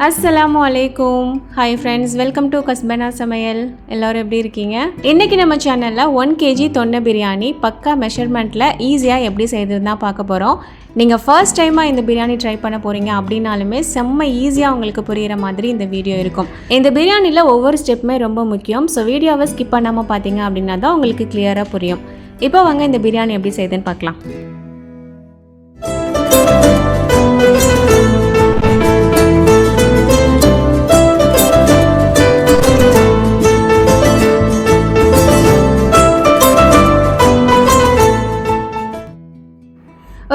அஸ்ஸலாமு அலைக்கும். Hi friends, welcome to கஸ்பனா சமையல். எல்லோரும் எப்படி இருக்கீங்க? இன்றைக்கி நம்ம சேனலில் 1 kg தொண்டை பிரியாணி பக்கா மெஷர்மெண்ட்டில் ஈஸியாக எப்படி செய்யறதுன்னு தான் பார்க்க போகிறோம். நீங்கள் ஃபர்ஸ்ட் டைமாக இந்த பிரியாணி ட்ரை பண்ண போகிறீங்க அப்படின்னாலுமே செம்ம ஈஸியாக உங்களுக்கு புரிகிற மாதிரி இந்த வீடியோ இருக்கும். இந்த பிரியாணியில் ஒவ்வொரு ஸ்டெப்புமே ரொம்ப முக்கியம். ஸோ வீடியோவை ஸ்கிப் பண்ணாமல் பார்த்தீங்க அப்படின்னா தான் உங்களுக்கு கிளியராக புரியும். இப்போ வாங்க இந்த பிரியாணி எப்படி செய்யுதுன்னு பார்க்கலாம்.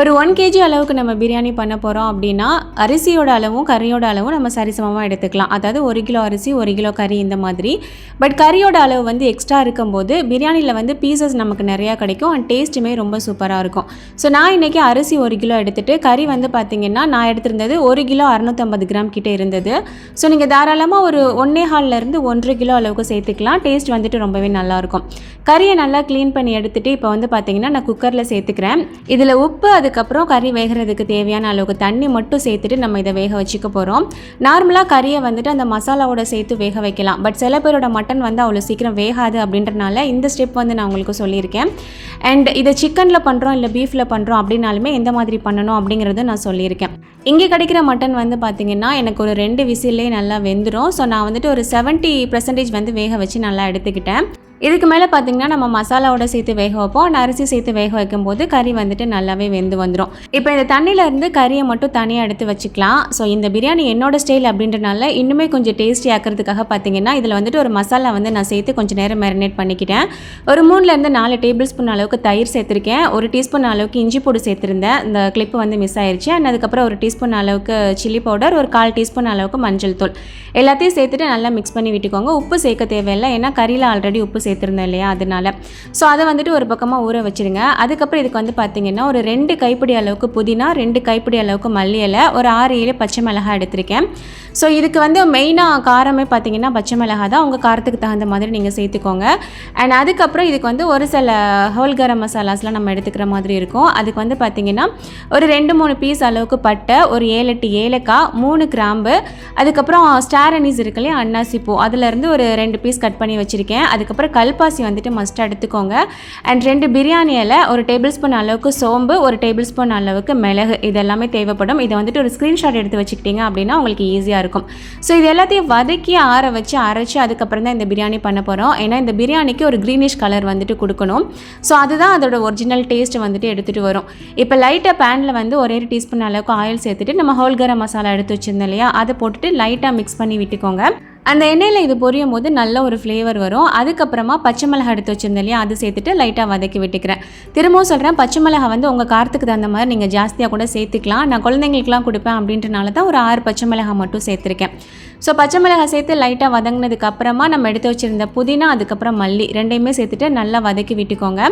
ஒரு 1 kg அளவுக்கு நம்ம பிரியாணி பண்ண போகிறோம் அப்படின்னா அரிசியோட அளவும் கறியோட அளவும் நம்ம சரிசமமாக எடுத்துக்கலாம். அதாவது 1 கிலோ அரிசி 1 கிலோ கறி இந்த மாதிரி. பட் கறியோட அளவு வந்து எக்ஸ்ட்ரா இருக்கும்போது பிரியாணியில் வந்து பீசஸ் நமக்கு நிறையா கிடைக்கும் அண்ட் டேஸ்ட்டுமே ரொம்ப சூப்பராக இருக்கும். ஸோ நான் இன்றைக்கி அரிசி 1 கிலோ எடுத்துகிட்டு கறி வந்து பார்த்திங்கன்னா நான் எடுத்திருந்தது 1 கிலோ 650 கிராம் கிட்டே இருந்தது. ஸோ நீங்கள் தாராளமாக ஒரு 1.25 1 கிலோ அளவுக்கு சேர்த்துக்கலாம். டேஸ்ட் வந்துட்டு ரொம்பவே நல்லாயிருக்கும். கறியை நல்லா க்ளீன் பண்ணி எடுத்துகிட்டு இப்போ வந்து பார்த்திங்கன்னா நான் குக்கரில் சேர்த்துக்கிறேன். இதில் உப்பு அதுக்கப்புறம் கறி வேகிறதுக்கு தேவையான அளவுக்கு தண்ணி மட்டும் சேர்த்துட்டு நம்ம இதை வேக வச்சுக்க போகிறோம். நார்மலாக கறியை வந்துட்டு அந்த மசாலாவோட சேர்த்து வேக வைக்கலாம். பட் சில பேரோட மட்டன் வந்து அவ்வளோ சீக்கிரம் வேகாது அப்படின்றனால இந்த ஸ்டெப் வந்து நான் உங்களுக்கு சொல்லியிருக்கேன். அண்ட் இதை சிக்கனில் பண்ணுறோம் இல்லை பீஃபில் பண்ணுறோம் அப்படின்னாலுமே எந்த மாதிரி பண்ணணும் அப்படிங்கிறத நான் சொல்லியிருக்கேன். இங்கே கிடைக்கிற மட்டன் வந்து பார்த்திங்கன்னா எனக்கு ஒரு 2 விசில்லே நல்லா வெந்துடும். ஸோ நான் வந்துட்டு ஒரு 70% வந்து வேக வச்சு நல்லா எடுத்துக்கிட்டேன். இதுக்கு மேலே பார்த்திங்கன்னா நம்ம மசாலாவோட சேர்த்து வேக வைப்போம். அரிசி சேர்த்து வேக வைக்கும்போது கறி வந்துட்டு நல்லாவே வெந்து வந்துடும். இப்போ இந்த தண்ணியிலேருந்து கறியை மட்டும் தனியாக எடுத்து வச்சுக்கலாம். ஸோ இந்த பிரியாணி என்னோட ஸ்டைல் அப்படின்றனால இன்னுமே கொஞ்சம் டேஸ்டி ஆக்கிறதுக்காக பார்த்திங்கன்னா இதில் வந்துட்டு ஒரு மசாலா வந்து நான் சேர்த்து கொஞ்சம் நேரம் மேரினேட் பண்ணிக்கிட்டேன். ஒரு 3-4 டேபிள் ஸ்பூன் அளவுக்கு தயிர் சேர்த்துருக்கேன். 1 டீஸ்பூன் அளவுக்கு இஞ்சி பூடு சேர்த்துருந்தேன். இந்த கிளிப்பு வந்து மிஸ் ஆயிடுச்சு. அண்ட் அதுக்கப்புறம் 1 டீஸ்பூன் அளவுக்கு சில்லி பவுடர், ஒரு 1/4 டீஸ்பூன் அளவுக்கு மஞ்சள் தூள் எல்லாத்தையும் சேர்த்துட்டு நல்லா மிக்ஸ் பண்ணி விட்டுக்கோங்க. உப்பு சேர்க்க தேவையில்லை, ஏன்னா கறியில் ஆல்ரெடி உப்பு சேர்த்துருந்தேன் இல்லையா, அதனால. ஸோ அதை வந்துட்டு ஒரு பக்கமாக ஊற வச்சுருங்க. அதுக்கப்புறம் இதுக்கு வந்து பார்த்திங்கன்னா ஒரு 2 கைப்பிடி அளவுக்கு புதினா, 2 கைப்பிடி அளவுக்கு மல்லி இலை, ஒரு 6-7 பச்சை மிளகாய் எடுத்திருக்கேன். ஸோ இதுக்கு வந்து மெயினாக காரமே பார்த்திங்கன்னா பச்சை மிளகாய் தான். உங்கள் காரத்துக்கு தகுந்த மாதிரி நீங்கள் சேர்த்துக்கோங்க. அண்ட் அதுக்கப்புறம் இதுக்கு வந்து ஒரு சில ஹோல் கரம் மசாலாஸ்லாம் நம்ம எடுத்துக்கிற மாதிரி இருக்கும். அதுக்கு வந்து பார்த்திங்கன்னா ஒரு 2-3 பீஸ் அளவுக்கு பட்டை, ஒரு 7-8 ஏலக்காய், 3 கிராம்பு, அதுக்கப்புறம் ஸ்டார் அனீஸ் இருக்கு இல்லையா, அன்னாசி பூ, அதுலேருந்து ஒரு 2 பீஸ் கட் பண்ணி வச்சுருக்கேன். அதுக்கப்புறம் கல்பாசி வந்துட்டு மஸ்ட் எடுத்துக்கோங்க. அண்ட் 2 பிரியாணி இலை, ஒரு டேபிள் ஸ்பூன் அளவுக்கு சோம்பு, ஒரு டேபிள் ஸ்பூன் அளவுக்கு மிளகு, இது எல்லாமே தேவைப்படும். இதை வந்துட்டு ஒரு ஸ்க்ரீன்ஷாட் எடுத்து வச்சுக்கிட்டிங்க அப்படின்னா உங்களுக்கு ஈஸியாக இருக்கும். ஸோ இது எல்லாத்தையும் வதக்கி ஆற வச்சு அரைச்சி அதுக்கப்புறம் தான் இந்த பிரியாணி பண்ண போகிறோம். ஏன்னா இந்த பிரியாணிக்கு ஒரு க்ரீனிஷ் கலர் வந்துட்டு கொடுக்கணும். ஸோ அதுதான் அதோட ஒரிஜினல் டேஸ்ட் வந்துட்டு எடுத்துகிட்டு வரும். இப்போ லைட்டாக பேனில் வந்து 1 டீஸ்பூன் அளவுக்கு ஆயில் சேர்த்துட்டு நம்ம ஹோல் கரம் மசாலா எடுத்து வச்சுருந்தோம் இல்லையா, அதை போட்டுட்டு லைட்டாக மிக்ஸ் பண்ணி விட்டுக்கோங்க. அந்த எண்ணெயில் இது பொரியும் போது நல்ல ஒரு ஃப்ளேவர் வரும். அதுக்கப்புறமா பச்சை மிளகாய் எடுத்து வச்சுருந்தேன் இல்லையா, அது சேர்த்துட்டு லைட்டாக வதக்கி விட்டுக்கிறேன். திரும்பவும் சொல்கிறேன், பச்சை மிளகாய் வந்து உங்கள் காரத்துக்கு தகுந்த மாதிரி நீங்கள் ஜாஸ்தியாக கூட சேர்த்துக்கலாம். நான் குழந்தைங்களுக்குலாம் கொடுப்பேன் அப்படின்றனால தான் ஒரு 6 பச்சை மிளகாய் மட்டும் சேர்த்துருக்கேன். ஸோ பச்சை மிளகாய் சேர்த்து லைட்டாக வதங்கினதுக்கு அப்புறமா நம்ம எடுத்து வச்சுருந்த புதினா, அதுக்கப்புறம் மல்லி ரெண்டையுமே சேர்த்துட்டு நல்லா வதக்கி விட்டுக்கோங்க.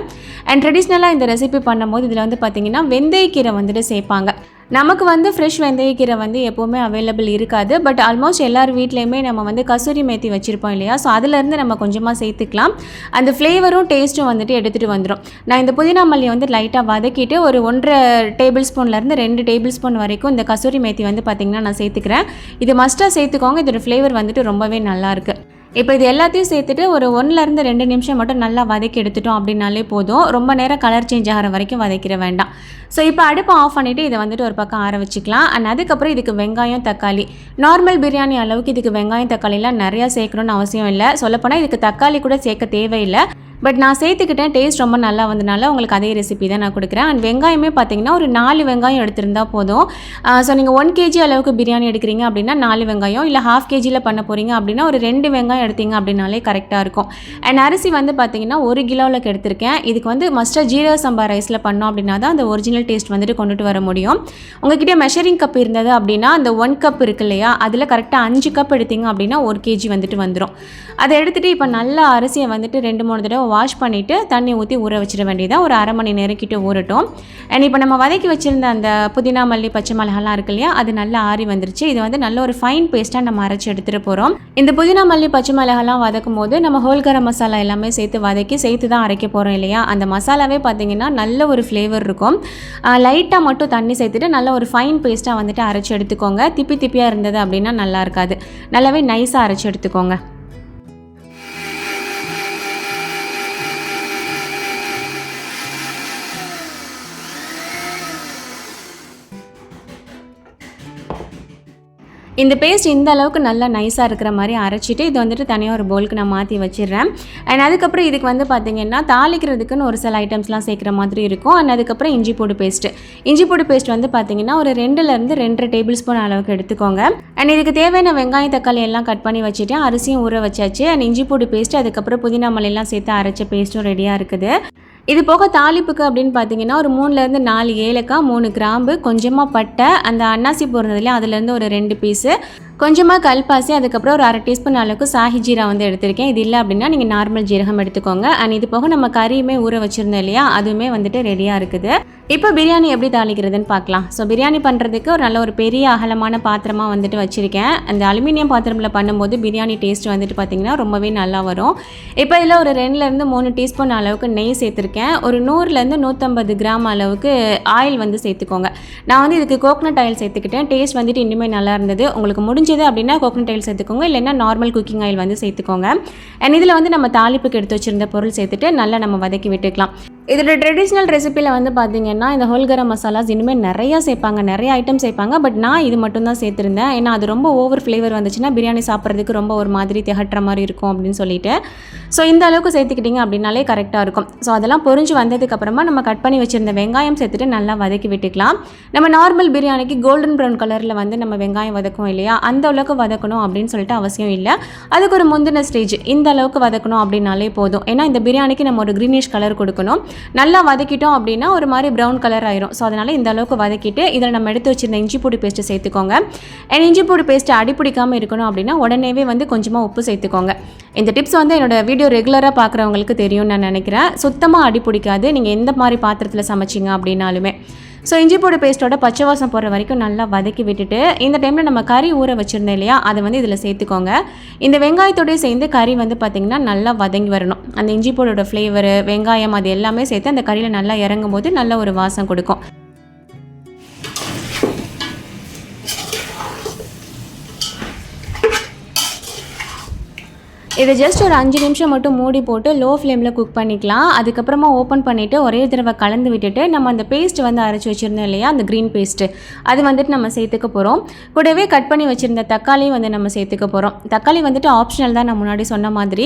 அண்ட் ட்ரெடிஷ்னலாக இந்த ரெசிபி பண்ணும்போது இதில் வந்து பார்த்திங்கன்னா வெந்தயக்கீரை வந்துட்டு சேர்ப்பாங்க. நமக்கு வந்து ஃப்ரெஷ் வெந்தயக்கீரை வந்து எப்போவுமே அவைலபிள் இருக்காது. பட் ஆல்மோஸ்ட் எல்லார் வீட்லேயுமே நம்ம வந்து கசூரி மேத்தி வச்சுருப்போம் இல்லையா, ஸோ அதுலேருந்து நம்ம கொஞ்சமாக சேர்த்துக்கலாம். அந்த ஃப்ளேவரும் டேஸ்ட்டும் வந்துட்டு எடுத்துகிட்டு வந்துடும். நான் இந்த புதினா மல்லியை வந்து லைட்டாக வதக்கிட்டு ஒரு 1.5 டேபிள் ஸ்பூன்லேருந்து 2 டேபிள் ஸ்பூன் வரைக்கும் இந்த கசூரி மேத்தி வந்து பார்த்திங்கன்னா நான் சேர்த்துக்கிறேன். இது மஸ்ட்டாக சேர்த்துக்கோங்க. இதோட ஃப்ளேவர் வந்துட்டு ரொம்பவே நல்லாயிருக்கு. இப்போ இது எல்லாத்தையும் சேர்த்துட்டு ஒரு 1-2 நிமிஷம் மட்டும் நல்லா வதக்கி எடுத்துட்டோம் அப்படின்னாலே போதும். ரொம்ப நேரம் கலர் சேஞ்ச் ஆகிற வரைக்கும் வதக்கிற வேண்டாம். ஸோ இப்போ அடுப்பை ஆஃப் பண்ணிவிட்டு இதை வந்துட்டு ஒரு பக்கம் ஆற வச்சுக்கலாம். அண்ட் அதுக்கப்புறம் இதுக்கு வெங்காயம் தக்காளி, நார்மல் பிரியாணி அளவுக்கு இதுக்கு வெங்காயம் தக்காளிலாம் நிறையா சேர்க்கணும்னு அவசியம் இல்லை. சொல்லப்போனால் இதுக்கு தக்காளி கூட சேர்க்க தேவையில்லை. பட் நான் சேர்த்துக்கிட்டேன். டேஸ்ட் ரொம்ப நல்லா வந்தனால உங்களுக்கு அதே ரெசிபி தான் நான் கொடுக்குறேன். அண்ட் வெங்காயமே பார்த்திங்கன்னா ஒரு 4 வெங்காயம் எடுத்திருந்தால் போதும். ஸோ நீங்கள் 1 kg அளவுக்கு பிரியாணி எடுக்கிறீங்க அப்படின்னா 4 வெங்காயம், இல்லை ½ kgயில் பண்ண போகிறீங்க அப்படின்னா ஒரு 2 வெங்காயம் எடுத்தீங்க அப்படின்னாலே கரெக்டாக இருக்கும். அண்ட் அரிசி வந்து பார்த்திங்கன்னா 1 கிலோவில் எடுத்திருக்கேன். இதுக்கு வந்து மஸ்ட்டாக ஜீரக சம்பா ரைஸில் பண்ணோம் அப்படின்னா தான் அந்த ஒரிஜினல் டேஸ்ட் வந்துட்டு கொண்டுட்டு வர முடியும். உங்கள்கிட்ட மெஷரிங் கப் இருந்தது அப்படின்னா அந்த 1 கப் இருக்கு இல்லையா, அதில் கரெக்டாக 5 கப் எடுத்தீங்க அப்படின்னா 1 kg வந்துட்டு வந்துடும். அதை எடுத்துகிட்டு இப்போ நல்லா அரிசியை வந்துட்டு 2-3 தடவை வாஷ் பண்ணிவிட்டு தண்ணி ஊற்றி ஊற வச்சிட வேண்டியதான். ஒரு அரை மணி நேரம் கிட்ட ஊறட்டும். அண்ட் இப்போ நம்ம வதக்கி வச்சுருந்த அந்த புதினா மல்லி பச்சை மிளகாலாம் இருக்கு இல்லையா, அது நல்லா ஆறி வந்துருச்சு. இது வந்து நல்ல ஒரு ஃபைன் பேஸ்ட்டாக நம்ம அரைச்சி எடுத்துகிட்டு போகிறோம். இந்த புதினா மல்லி பச்சை மிளகாலாம் வதக்கும் போது நம்ம ஹோல் கரம் மசாலா எல்லாமே சேர்த்து தான் அரைக்க போகிறோம் இல்லையா, அந்த மசாலாவே பார்த்திங்கன்னா நல்ல ஒரு ஃப்ளேவர் இருக்கும். லைட்டாக மட்டும் தண்ணி சேர்த்துட்டு நல்ல ஒரு ஃபைன் பேஸ்ட்டாக வந்துட்டு அரைச்சி எடுத்துக்கோங்க. திப்பியாக இருந்தது அப்படின்னா நல்லா இருக்காது. நல்லாவே நைஸாக அரைச்சி எடுத்துக்கோங்க. இந்த பேஸ்ட் இந்த அளவுக்கு நல்லா நைஸாக இருக்கிற மாதிரி அரைச்சிட்டு இது வந்துட்டு தனியாக ஒரு பவுலுக்கு நான் மாற்றி வச்சிடுறேன். அண்ட் அதுக்கப்புறம் இதுக்கு வந்து பார்த்திங்கன்னா தாளிக்கிறதுக்குன்னு ஒரு சில ஐட்டம்ஸ்லாம் சேர்க்குற மாதிரி இருக்கும். அண்ட் அதுக்கப்புறம் இஞ்சி பூடு பேஸ்ட் வந்து பார்த்திங்கன்னா ஒரு 2லேருந்து 2.5 டேபிள் ஸ்பூன் அளவுக்கு எடுத்துக்கோங்க. அண்ட் இதுக்கு தேவையான வெங்காயம் தக்காளி எல்லாம் கட் பண்ணி வச்சுட்டேன். அரிசியும் ஊற வச்சாச்சு. அண்ட் இஞ்சி பூடு பேஸ்ட் அதுக்கப்புறம் புதினா மல்லிலாம் சேர்த்து அரைச்ச பேஸ்ட்டும் ரெடியாக இருக்குது. இது போக தாளிப்புக்கு அப்படின்னு பார்த்தீங்கன்னா ஒரு 3லேருந்து 4 ஏலக்காய், 3 கிராம்பு, கொஞ்சமாக பட்டை, அந்த அன்னாசி போடுறதுலையும் அதுலேருந்து ஒரு 2 பீஸு, கொஞ்சமாக கல்பாசி, அதுக்கப்புறம் ஒரு 1/2 டீஸ்பூன் அளவுக்கு சாஹி ஜீரா வந்து எடுத்திருக்கேன். இது இல்லை அப்படின்னா நீங்கள் நார்மல் ஜீரகம் எடுத்துக்கோங்க. அண்ட் இது போக நம்ம கறியுமே ஊற வச்சுருந்தோம் இல்லையா, அதுவுமே வந்துட்டு ரெடியாக இருக்குது. இப்போ பிரியாணி எப்படி தாளிக்கிறதுன்னு பார்க்கலாம். ஸோ பிரியாணி பண்ணுறதுக்கு ஒரு நல்ல ஒரு பெரிய அகலமான பாத்திரமாக வந்துட்டு வச்சுருக்கேன். அந்த அலுமினியம் பாத்திரமில் பண்ணும்போது பிரியாணி டேஸ்ட் வந்துட்டு பார்த்திங்கன்னா ரொம்பவே நல்லா வரும். இப்போ இதில் ஒரு 2லேருந்து 3 டீஸ்பூன் அளவுக்கு நெய் சேர்த்துருக்கேன். ஒரு 100லேருந்து 150 கிராம் அளவுக்கு ஆயில் வந்து சேர்த்துக்கோங்க. நான் வந்து இதுக்கு கோகனட் ஆயில் சேர்த்துக்கிட்டேன். டேஸ்ட் வந்துட்டு இன்னுமே நல்லா இருந்தது. உங்களுக்கு முடிஞ்சது அப்படின்னா கோகனட் ஆயில் சேர்த்துக்கோங்க, இல்லைன்னா நார்மல் குக்கிங் ஆயில் வந்து சேர்த்துக்கோங்க. அண்ட் இதில் வந்து நம்ம தாளிப்புக்கு எடுத்து வச்சுருந்த பொருள் சேர்த்துட்டு நல்லா நம்ம வதக்கி விட்டுக்கலாம். இதோட ட்ரெடிஷ்னல் ரெசிப்பியில் வந்து பார்த்திங்கன்னா இந்த ஹோல் கரம் மசாலாஸ் இனிமேல் நிறையா சேர்ப்பாங்க, நிறைய ஐட்டம் சேர்ப்பாங்க. பட் நான் இது மட்டும் தான் சேர்த்துருந்தேன். ஏன்னா அது ரொம்ப ஓவர் ஃப்ளேவர் வந்துச்சுன்னா பிரியாணி சாப்பிட்றதுக்கு ரொம்ப ஒரு மாதிரி திகட்டுற மாதிரி இருக்கும் அப்படின்னு சொல்லிட்டு. ஸோ இந்த அளவுக்கு சேர்த்துக்கிட்டிங்க அப்படின்னாலே கரெக்டாக இருக்கும். ஸோ அதெல்லாம் பொரிஞ்சு வந்ததுக்கப்புறமா நம்ம கட் பண்ணி வச்சுருந்த வெங்காயம் சேர்த்துட்டு நல்லா வதக்கி விட்டுக்கலாம். நம்ம நார்மல் பிரியாணிக்கு கோல்டன் ப்ரௌன் கலரில் வந்து நம்ம வெங்காயம் வதக்கும் இல்லையா, அந்த அளவுக்கு வதக்கணும் அப்படின்னு சொல்லிட்டு அவசியம் இல்லை. அதுக்கு ஒரு முந்தின ஸ்டேஜ் இந்த அளவுக்கு வதக்கணும் அப்படின்னாலே போதும். ஏன்னா இந்த பிரியாணிக்கு நம்ம ஒரு க்ரீனிஷ் கலர் கொடுக்கணும். நல்லா வதக்கிட்டோம் அப்படின்னா ஒரு மாதிரி ப்ரௌன் கலர் ஆயிரும். ஸோ அதனால் இந்த அளவுக்கு வதக்கிட்டு இதில் நம்ம எடுத்து வச்சிருந்த இஞ்சி பூடி பேஸ்ட்டு சேர்த்துக்கோங்க. அண்ட் இஞ்சி பூடி பேஸ்ட்டு அடிப்பிடிக்காமல் இருக்கணும் அப்படின்னா உடனேவே வந்து கொஞ்சமாக உப்பு சேர்த்துக்கோங்க. இந்த டிப்ஸ் வந்து என்னோட வீடியோ ரெகுலராக பார்க்குறவங்களுக்கு தெரியும்னு நான் நினைக்கிறேன். சுத்தமாக அடிப்பிடிக்காது நீங்கள் எந்த மாதிரி பாத்திரத்தில் சமைச்சிங்க அப்படின்னாலுமே. ஸோ இஞ்சி பூடி பேஸ்ட்டோட பச்சை வாசம் போகிற வரைக்கும் நல்லா வதக்கி விட்டுட்டு இந்த டைமில் நம்ம கறி ஊற வச்சுருந்தோம் இல்லையா, அதை வந்து இதில் சேர்த்துக்கோங்க. இந்த வெங்காயத்தோடய சேர்ந்து கறி வந்து பார்த்திங்கன்னா நல்லா வதங்கி வரணும். அந்த இஞ்சி பூடியோட ஃப்ளேவரு, வெங்காயம் அது எல்லாமே சேர்த்து அந்த கறியில் நல்லா இறங்கும் போது நல்ல ஒரு வாசம் கொடுக்கும். இதை ஜஸ்ட் ஒரு 5 நிமிஷம் மட்டும் மூடி போட்டு லோ ஃப்ளேமில் குக் பண்ணிக்கலாம். அதுக்கப்புறமா ஓப்பன் பண்ணிவிட்டு ஒரே தடவை கலந்து விட்டுட்டு நம்ம அந்த பேஸ்ட் வந்து அரைச்சி வச்சுருந்தோம் இல்லையா, அந்த க்ரீன் பேஸ்ட்டு அது வந்துட்டு நம்ம சேர்த்துக்க போகிறோம். கூடவே கட் பண்ணி வச்சுருந்த தக்காளியும் வந்து நம்ம சேர்த்துக்க போகிறோம். தக்காளி வந்துட்டு ஆப்ஷனல் தான், நான் முன்னாடி சொன்ன மாதிரி.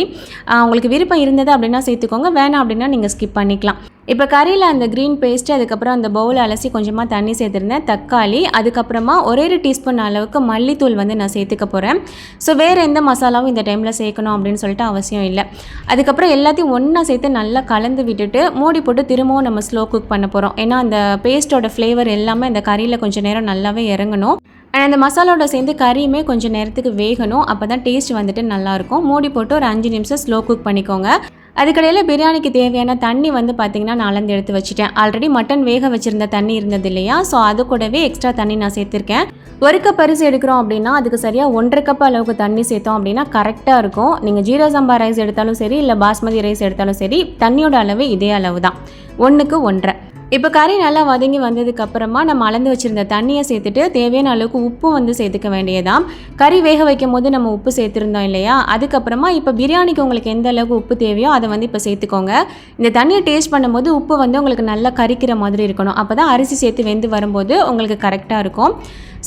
உங்களுக்கு விருப்பம் இருந்தது அப்படின்னா சேர்த்துக்கோங்க, வேணாம் அப்படின்னா நீங்கள் ஸ்கிப் பண்ணிக்கலாம். இப்போ கறியில் அந்த க்ரீன் பேஸ்ட்டு, அதுக்கப்புறம் அந்த பவுல் அலசி கொஞ்சமாக தண்ணி சேர்த்துருந்தேன், தக்காளி, அதுக்கப்புறமா ஒரே 1 டீஸ்பூன் அளவுக்கு மல்லித்தூள் வந்து நான் சேர்த்துக்க போகிறேன். ஸோ வேறு எந்த மசாலாவும் இந்த டைமில் சேர்க்கணும் அப்படின்னு சொல்லிட்டு அவசியம் இல்லை. அதுக்கப்புறம் எல்லாத்தையும் ஒன்றா சேர்த்து நல்லா கலந்து விட்டுட்டு மூடி போட்டு திரும்பவும் நம்ம ஸ்லோ குக் பண்ண போகிறோம். ஏன்னா அந்த பேஸ்ட்டோட ஃப்ளேவர் எல்லாமே அந்த கறியில் கொஞ்சம் நேரம் நல்லாவே இறங்கணும். அண்ட் அந்த மசாலாவோட சேர்ந்து கறியுமே கொஞ்சம் நேரத்துக்கு வேகணும். அப்போ தான் டேஸ்ட் வந்துட்டு நல்லாயிருக்கும். மூடி போட்டு ஒரு 5 நிமிஷம் ஸ்லோ குக் பண்ணிக்கோங்க. அதுக்கடையில் பிரியாணிக்கு தேவையான தண்ணி வந்து பார்த்திங்கன்னா நான் அளந்து எடுத்து வச்சுட்டேன். ஆல்ரெடி மட்டன் வேக வச்சுருந்த தண்ணி இருந்தது இல்லையா, ஸோ அது கூடவே எக்ஸ்ட்ரா தண்ணி நான் சேர்த்துருக்கேன். 1 கப் அரிசி எடுக்கிறோம் அப்படின்னா அதுக்கு சரியாக 1.5 கப் அளவுக்கு தண்ணி சேர்த்தோம் அப்படின்னா கரெக்டாக இருக்கும். நீங்கள் ஜீரா சம்பா ரைஸ் எடுத்தாலும் சரி, இல்லை பாஸ்மதி ரைஸ் எடுத்தாலும் சரி, தண்ணியோட அளவு இதே அளவு தான், 1க்கு 1.5. இப்போ கறி நல்லா வதங்கி வந்ததுக்கப்புறமா நம்ம அளந்து வச்சுருந்த தண்ணியை சேர்த்துட்டு தேவையான அளவுக்கு உப்பு வந்து சேர்த்துக்க வேண்டியதான். கறி வேக வைக்கும் போது நம்ம உப்பு சேர்த்துருந்தோம் இல்லையா, அதுக்கப்புறமா இப்போ பிரியாணிக்கு உங்களுக்கு எந்த அளவுக்கு உப்பு தேவையோ அதை வந்து இப்போ சேர்த்துக்கோங்க. இந்த தண்ணியை டேஸ்ட் பண்ணும்போது உப்பு வந்து உங்களுக்கு நல்லா கறிக்கிற மாதிரி இருக்கணும். அப்போ தான் அரிசி சேர்த்து வெந்து வரும்போது உங்களுக்கு கரெக்டாக இருக்கும்.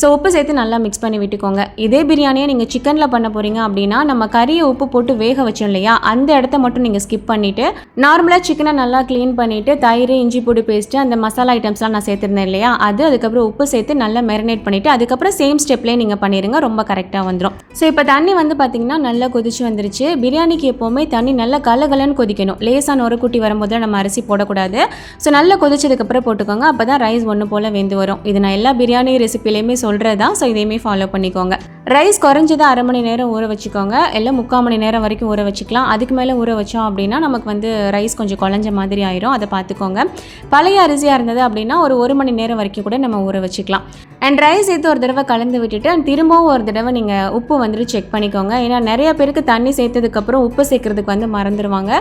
ஸோ உப்பு சேர்த்து நல்லா மிக்ஸ் பண்ணி விட்டுக்கோங்க. இதே பிரியாணியை நீங்கள் சிக்கனில் பண்ண போகிறீங்க அப்படின்னா நம்ம கறியை உப்பு போட்டு வேக வச்சோம் இல்லையா, அந்த இடத்த மட்டும் நீங்கள் ஸ்கிப் பண்ணிவிட்டு நார்மலாக சிக்கனை நல்லா க்ளீன் பண்ணிவிட்டு தயிர், இஞ்சி பூடி பேஸ்ட்டு, அந்த மசாலா ஐட்டம்ஸ்லாம் நான் சேர்த்துருந்தேன் இல்லையா, அதுக்கப்புறம் உப்பு சேர்த்து நல்லா மேரினேட் பண்ணிவிட்டு அதுக்கப்புறம் சேம் ஸ்டெப்லேயே நீங்கள் பண்ணிடுங்க, ரொம்ப கரெக்டாக வந்துடும். ஸோ இப்போ தண்ணி வந்து பார்த்திங்கன்னா நல்லா கொதிச்சு வந்துருச்சு. பிரியாணிக்கு எப்போவுமே தண்ணி நல்லா கலகலன்னு கொதிக்கணும். லேசான ஒரு குட்டி வரும்போது நம்ம அரிசி போடக்கூடாது. ஸோ நல்லா கொதிச்சதுக்கப்புறம் போட்டுக்கோங்க. அப்போ தான் ரைஸ் ஒன்று போல் வெந்து வரும். இது நான் எல்லா பிரியாணி ரெசிபிலையுமே சொல்கிறது தான். ஸோ இதையுமே ஃபாலோ பண்ணிக்கோங்க. ரைஸ் குறைஞ்சது அரை மணி நேரம் ஊற வச்சுக்கோங்க, இல்லை 3/4 மணி நேரம் வரைக்கும் ஊற வச்சுக்கலாம். அதுக்கு மேலே ஊற வச்சோம் அப்படின்னா நமக்கு வந்து ரைஸ் கொஞ்சம் குழஞ்ச மாதிரி ஆயிரும், அதை பார்த்துக்கோங்க. பழைய அரிசியாக இருந்தது அப்படின்னா ஒரு மணி நேரம் வரைக்கும் கூட நம்ம ஊற வச்சுக்கலாம். அண்ட் ரைஸ் சேர்த்து ஒரு தடவை கலந்து விட்டுட்டு அண்ட் திரும்பவும் ஒரு தடவை நீங்கள் உப்பு வந்துட்டு செக் பண்ணிக்கோங்க. ஏன்னா நிறைய பேருக்கு தண்ணி சேர்த்ததுக்கப்புறம் உப்பு சேர்க்கறதுக்கு வந்து மறந்துடுவாங்க.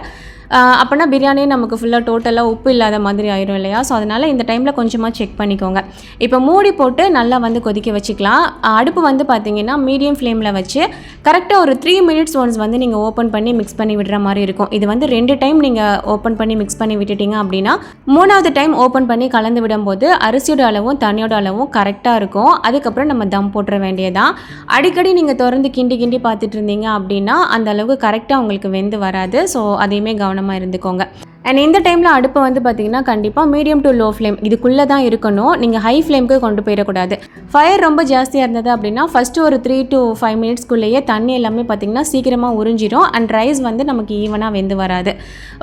அப்படின்னா பிரியாணி நமக்கு ஃபுல்லாக டோட்டலாக உப்பு இல்லாத மாதிரி ஆயிரும் இல்லையா? ஸோ அதனால் இந்த டைமில் கொஞ்சமாக செக் பண்ணிக்கோங்க. இப்போ மூடி போட்டு நல்லா வந்து கொதிக்க வச்சுக்கலாம். அடுப்பு வந்து பார்த்திங்கன்னா மீடியம் ஃப்ளேமில் வச்சு கரெக்டாக ஒரு 3 மினிட்ஸ் ஒன்ஸ் வந்து நீங்கள் ஓப்பன் பண்ணி மிக்ஸ் பண்ணி விடுற மாதிரி இருக்கும். இது வந்து 2 டைம் நீங்கள் ஓப்பன் பண்ணி மிக்ஸ் பண்ணி விட்டுட்டீங்க அப்படின்னா 3வது டைம் ஓப்பன் பண்ணி கலந்து விடும்போது அரிசியோட அளவும் தண்ணியோட அளவும் கரெக்டாக இருக்கும். அதுக்கப்புறம் நம்ம தம் போட்டுற வேண்டியதான். அடிக்கடி நீங்கள் திறந்து கிண்டி பார்த்துட்டு இருந்தீங்க அப்படின்னா அந்த அளவுக்கு கரெக்டாக உங்களுக்கு வெந்து வராது. ஸோ அதையுமே கவனமாக இருந்துக்கோங்க. அண்ட் இந்த டைமில் அடுப்பு வந்து பார்த்திங்கன்னா கண்டிப்பாக மீடியம் டு லோ ஃப்ளேம் இதுக்குள்ளே தான் இருக்கணும். நீங்கள் ஹை ஃப்ளேமுக்கு கொண்டு போயிடக்கூடாது. ஃபயர் ரொம்ப ஜாஸ்தியாக இருந்தது அப்படின்னா ஃபஸ்ட்டு ஒரு 3 to 5 மினிட்ஸ்க்குள்ளேயே தண்ணி எல்லாமே பார்த்திங்கன்னா சீக்கிரமாக உறிஞ்சிடும் அண்ட் ரைஸ் வந்து நமக்கு ஈவனாக வெந்து வராது.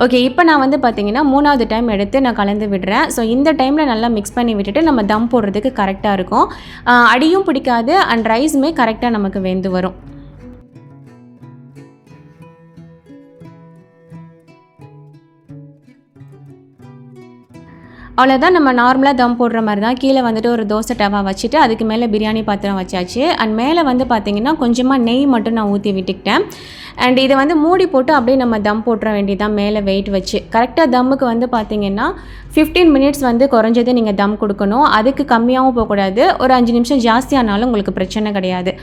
ஓகே, இப்போ நான் வந்து பார்த்திங்கன்னா 3வது டைம் எடுத்து நான் கலந்து விடுறேன். ஸோ இந்த டைமில் நல்லா மிக்ஸ் பண்ணி விட்டுட்டு நம்ம தம் போடுறதுக்கு கரெக்டாக இருக்கும். அடியும் பிடிக்காது அண்ட் ரைஸுமே கரெக்டாக நமக்கு வெந்து வரும். அவ்வளோதான், நம்ம நார்மலாக தம் போடுற மாதிரி தான். கீழே வந்துட்டு ஒரு தோசை டவா வச்சுட்டு அதுக்கு மேலே பிரியாணி பாத்திரம் வச்சாச்சு. அண்ட் மேலே வந்து பார்த்திங்கன்னா கொஞ்சமாக நெய் மட்டும் நான் ஊற்றி விட்டுக்கிட்டேன். அண்ட் இதை வந்து மூடி போட்டு அப்படியே நம்ம தம் போட்டுற வேண்டியதான் மேலே வெயிட் வச்சு. கரெக்டாக தம்முக்கு வந்து பார்த்திங்கன்னா 15 மினிட்ஸ் வந்து குறைஞ்சது நீங்கள் தம் கொடுக்கணும். அதுக்கு கம்மியாகவும் போகக்கூடாது. ஒரு 5 நிமிஷம் ஜாஸ்தியானாலும் உங்களுக்கு பிரச்சனை கிடையாது.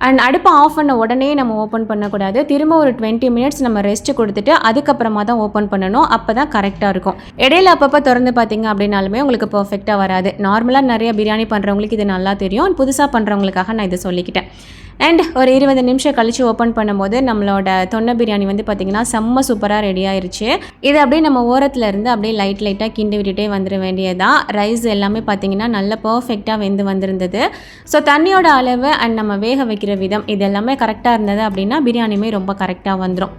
அண்ட் அடுப்பை ஆஃப் பண்ண உடனே நம்ம ஓப்பன் பண்ணக்கூடாது. திரும்ப ஒரு 20 மினிட்ஸ் நம்ம ரெஸ்ட் கொடுத்துட்டு அதுக்கப்புறமா தான் ஓப்பன் பண்ணணும். அப்போ தான் கரெக்டாக இருக்கும். இடையில அப்பப்போ திறந்து பார்த்திங்க அப்படின்னாலுமே உங்களுக்கு பர்ஃபெக்டாக வராது. நார்மலாக நிறைய பிரியாணி பண்ணுறவங்களுக்கு இது நல்லா தெரியும். புதுசாக பண்ணுறவங்களுக்காக நான் இதை சொல்லிக்கிட்டேன். அண்ட் ஒரு 20 நிமிஷம் கழித்து ஓப்பன் பண்ணும்போது நம்மளோட தொன்னை பிரியாணி வந்து பார்த்திங்கன்னா செம்ம சூப்பராக ரெடி ஆயிடுச்சு. இது அப்படியே நம்ம ஓரத்தில் இருந்து அப்படியே லைட்டாக கிண்டி விட்டுட்டே வந்துட வேண்டியதான். ரைஸ் எல்லாமே பார்த்திங்கன்னா நல்ல பர்ஃபெக்டாக வெந்து வந்திருந்தது. ஸோ தண்ணியோட அளவு அண்ட் நம்ம வேக வைக்கிற விதம் இது எல்லாமே கரெக்டாக இருந்தது அப்படின்னா பிரியாணியுமே ரொம்ப கரெக்டாக வந்துடும்.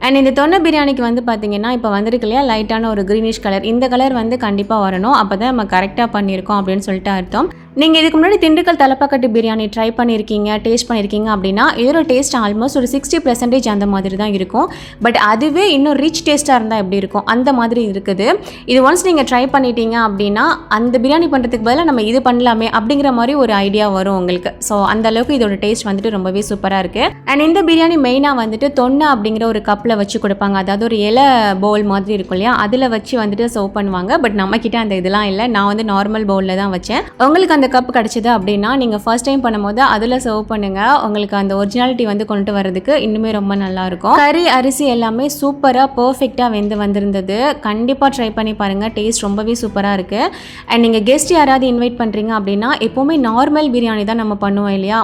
அண்ட் இந்த தொன்னை பிரியாணிக்கு வந்து பார்த்திங்கன்னா இப்போ வந்திருக்கு இல்லையா லைட்டான ஒரு க்ரீனிஷ் கலர், இந்த கலர் வந்து கண்டிப்பாக வரணும். அப்போ தான் நம்ம கரெக்டாக பண்ணியிருக்கோம் அப்படின்னு சொல்லிட்டு அர்த்தம். நீங்கள் இதுக்கு முன்னாடி திண்டுக்கல் தலப்பாக்கட்டு பிரியாணி ட்ரை பண்ணியிருக்கீங்க, டேஸ்ட் பண்ணியிருக்கீங்க அப்படின்னா இதோட டேஸ்ட் ஆல்மோஸ்ட் ஒரு 60% அந்த மாதிரி தான் இருக்கும். பட் அதுவே இன்னும் ரிச் டேஸ்ட்டாக இருந்தால் எப்படி இருக்கும் அந்த மாதிரி இருக்குது. இது ஒன்ஸ் நீங்கள் ட்ரை பண்ணிட்டீங்க அப்படின்னா அந்த பிரியாணி பண்ணுறதுக்கு பதிலாக நம்ம இது பண்ணலாமே அப்படிங்கிற மாதிரி ஒரு ஐடியா வரும் உங்களுக்கு. ஸோ அந்தளவுக்கு இதோட டேஸ்ட் வந்துட்டு ரொம்பவே சூப்பராக இருக்குது. அண்ட் இந்த பிரியாணி மெயினாக வந்துட்டு தொன்னை அப்படிங்கிற ஒரு கப்பில் வச்சு கொடுப்பாங்க. அதாவது ஒரு இலை பவுல் மாதிரி இருக்கும் இல்லையா, அதில் வச்சு வந்துட்டு சர்வ் பண்ணுவாங்க. பட் நம்மக்கிட்ட அந்த இதெல்லாம் இல்லை. நான் வந்து நார்மல் பவுலில் தான் வச்சேன். உங்களுக்கு அந்த கப் கிடச்சிது அப்படின்னா நீங்கள் ஃபர்ஸ்ட் டைம் பண்ணும்போது அதில் சர்வ் பண்ணுங்கள். உங்களுக்கு அந்த ஒரிஜினாலிட்டி வந்து கொண்டு வரதுக்கு இன்னுமே ரொம்ப நல்லாயிருக்கும். கறி அரிசி எல்லாமே சூப்பராக பர்ஃபெக்டாக வெந்து வந்திருந்தது. கண்டிப்பாக ட்ரை பண்ணி பாருங்கள். டேஸ்ட் ரொம்பவே சூப்பராக இருக்குது. அண்ட் நீங்கள் கெஸ்ட் யாராவது இன்வைட் பண்ணுறீங்க அப்படின்னா எப்போவுமே நார்மல் பிரியாணி தான் நம்ம பண்ணுவோம் இல்லையா,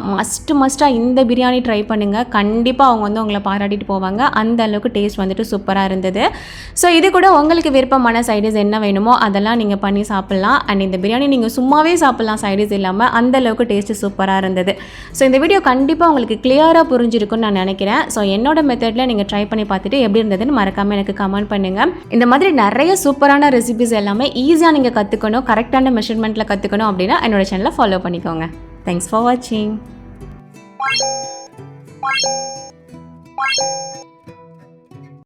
மஸ்ட்டாக இந்த பிரியாணி ட்ரை பண்ணுங்கள். கண்டிப்பாக அவங்க வந்து உங்களை பாராட்டிட்டு போவாங்க. அந்த அளவுக்கு டேஸ்ட் வந்துட்டு சூப்பராக இருந்தது. ஸோ இது கூட உங்களுக்கு விருப்பமான சைடிஸ் என்ன வேணுமோ அதெல்லாம் நீங்கள் பண்ணி சாப்பிட்லாம். அண்ட் இந்த பிரியாணி நீங்கள் சும்மாவே சாப்பிட்லாம், சைடிஸ் இல்லாமல். அந்த அளவுக்கு டேஸ்ட்டு சூப்பராக இருந்தது. ஸோ இந்த வீடியோ கண்டிப்பாக உங்களுக்கு கிளியராக புரிஞ்சிருக்குன்னு நான் நினைக்கிறேன். ஸோ என்னோட மெத்தடில் நீங்கள் ட்ரை பண்ணி பார்த்துட்டு எப்படி இருந்ததுன்னு மறக்காமல் எனக்கு கமெண்ட் பண்ணுங்கள். இந்த மாதிரி நிறைய சூப்பரான ரெசிபிஸ் எல்லாமே ஈஸியாக நீங்கள் கற்றுக்கணும், கரெக்டான மெஷர்மெண்ட்டில் கற்றுக்கணும் அப்படின்னா என்னோட சேனலை ஃபாலோ பண்ணிக்கோங்க. தேங்க்ஸ் ஃபார் வாட்சிங்.